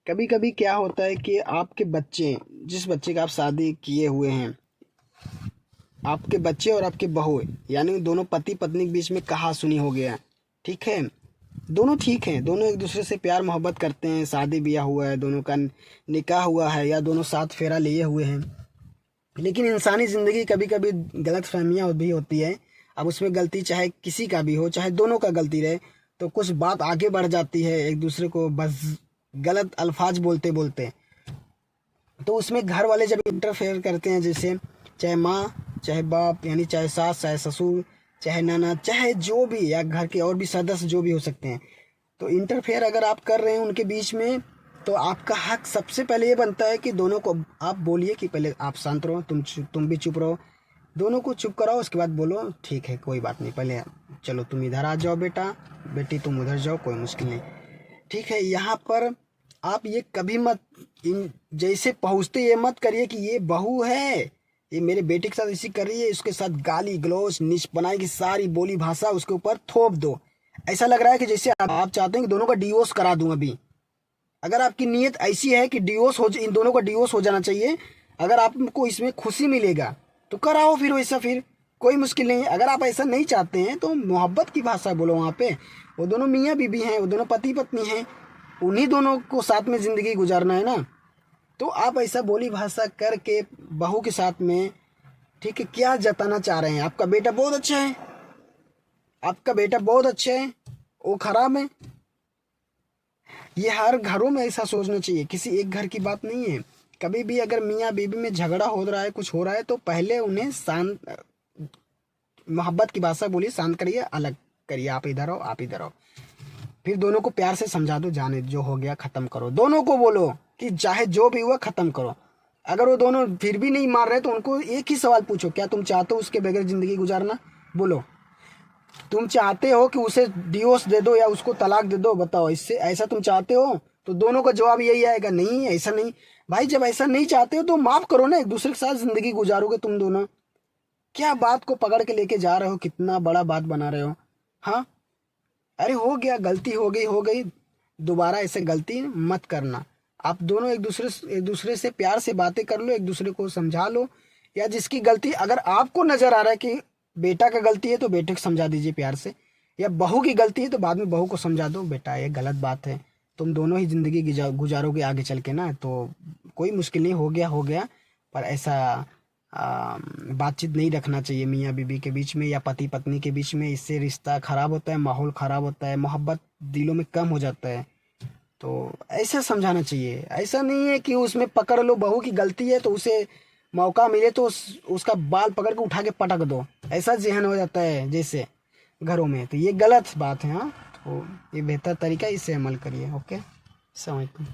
कभी कभी क्या होता है कि आपके बच्चे, जिस बच्चे का आप शादी किए हुए हैं, आपके बच्चे और आपके बहू, यानी दोनों पति पत्नी के बीच में कहा सुनी हो गया, ठीक है। दोनों ठीक हैं, दोनों एक दूसरे से प्यार मोहब्बत करते हैं, शादी ब्याह हुआ है, दोनों का निकाह हुआ है, या दोनों साथ फेरा लिए हुए हैं। लेकिन इंसानी ज़िंदगी कभी कभी गलत फहमियाँ भी होती है। अब उसमें गलती चाहे किसी का भी हो, चाहे दोनों का गलती रहे, तो कुछ बात आगे बढ़ जाती है, एक दूसरे को बस गलत अल्फाज बोलते बोलते। तो उसमें घर वाले जब इंटरफेयर करते हैं, जैसे चाहे माँ चाहे बाप, यानी चाहे सास चाहे ससुर चाहे नाना चाहे जो भी, या घर के और भी सदस्य जो भी हो सकते हैं, तो इंटरफेयर अगर आप कर रहे हैं उनके बीच में, तो आपका हक सबसे पहले ये बनता है कि दोनों को आप बोलिए कि पहले आप शांत रहो, तुम भी चुप रहो, दोनों को चुप कराओ, उसके बाद बोलो ठीक है कोई बात नहीं, पहले चलो तुम इधर आ जाओ बेटा, बेटी तुम उधर जाओ, कोई मुश्किल नहीं, ठीक है। यहाँ पर आप ये कभी मत जैसे पहुँचते ये मत करिए कि ये बहू है, ये मेरे बेटे के साथ इसी कर रही है, उसके साथ गाली गलौज नीच बनाई की सारी बोली भाषा उसके ऊपर थोप दो। ऐसा लग रहा है कि जैसे आप चाहते हैं कि दोनों का डिवोर्स करा दूं अभी। अगर आपकी नीयत ऐसी है कि इन दोनों का डिवोर्स हो जाना चाहिए, अगर आपको इसमें खुशी मिलेगा तो कराओ, फिर वैसा, फिर कोई मुश्किल नहीं है। अगर आप ऐसा नहीं चाहते हैं तो मोहब्बत की भाषा बोलो वहाँ पे। वो दोनों मियाँ बीबी हैं, वो दोनों पति पत्नी हैं, उन्हीं दोनों को साथ में ज़िंदगी गुजारना है ना। तो आप ऐसा बोली भाषा करके बहू के साथ में, ठीक है, क्या जताना चाह रहे हैं? आपका बेटा बहुत अच्छा है, आपका बेटा बहुत अच्छा है, वो खराब है। ये हर घरों में ऐसा सोचना चाहिए, किसी एक घर की बात नहीं है। कभी भी अगर मियाँ बीबी में झगड़ा हो रहा है, कुछ हो रहा है, तो पहले उन्हें शांत मोहब्बत की भाषा बोलिए, शांत करिए, अलग करिए, आप इधर आओ आप इधर आओ, फिर दोनों को प्यार से समझा दो, जाने जो हो गया खत्म करो। दोनों को बोलो कि चाहे जो भी हुआ खत्म करो। अगर वो दोनों फिर भी नहीं मान रहे तो उनको एक ही सवाल पूछो, क्या तुम चाहते हो उसके बगैर जिंदगी गुजारना? बोलो, तुम चाहते हो कि उसे डिवोर्स दे दो या उसको तलाक दे दो? बताओ, इससे ऐसा तुम चाहते हो? तो दोनों का जवाब यही आएगा, नहीं ऐसा नहीं। भाई जब ऐसा नहीं चाहते हो तो माफ करो ना, एक दूसरे के साथ जिंदगी गुजारोगे तुम दोनों। क्या बात को पकड़ के लेके जा रहे हो, कितना बड़ा बात बना रहे हो? हाँ, अरे हो गया, गलती हो गई, दोबारा ऐसे गलती मत करना। आप दोनों एक दूसरे से प्यार से बातें कर लो, एक दूसरे को समझा लो, या जिसकी गलती अगर आपको नजर आ रहा है कि बेटा का गलती है तो बेटे को समझा दीजिए प्यार से, या बहू की गलती है तो बाद में बहू को समझा दो, बेटा ये गलत बात है, तुम दोनों ही जिंदगी गुजारोगे आगे चल के ना, तो कोई मुश्किल नहीं, हो गया। पर ऐसा बातचीत नहीं रखना चाहिए मियाँ बीबी के बीच में या पति पत्नी के बीच में। इससे रिश्ता खराब होता है, माहौल खराब होता है, मोहब्बत दिलों में कम हो जाता है। तो ऐसा समझाना चाहिए। ऐसा नहीं है कि उसमें पकड़ लो, बहू की गलती है तो उसे मौका मिले तो उसका बाल पकड़ के उठा के पटक दो, ऐसा जहन हो जाता है जैसे घरों में। तो ये गलत बात है। हाँ, तो ये बेहतर तरीका, इससे अमल करिए। ओके, अस्सलाम वालेकुम।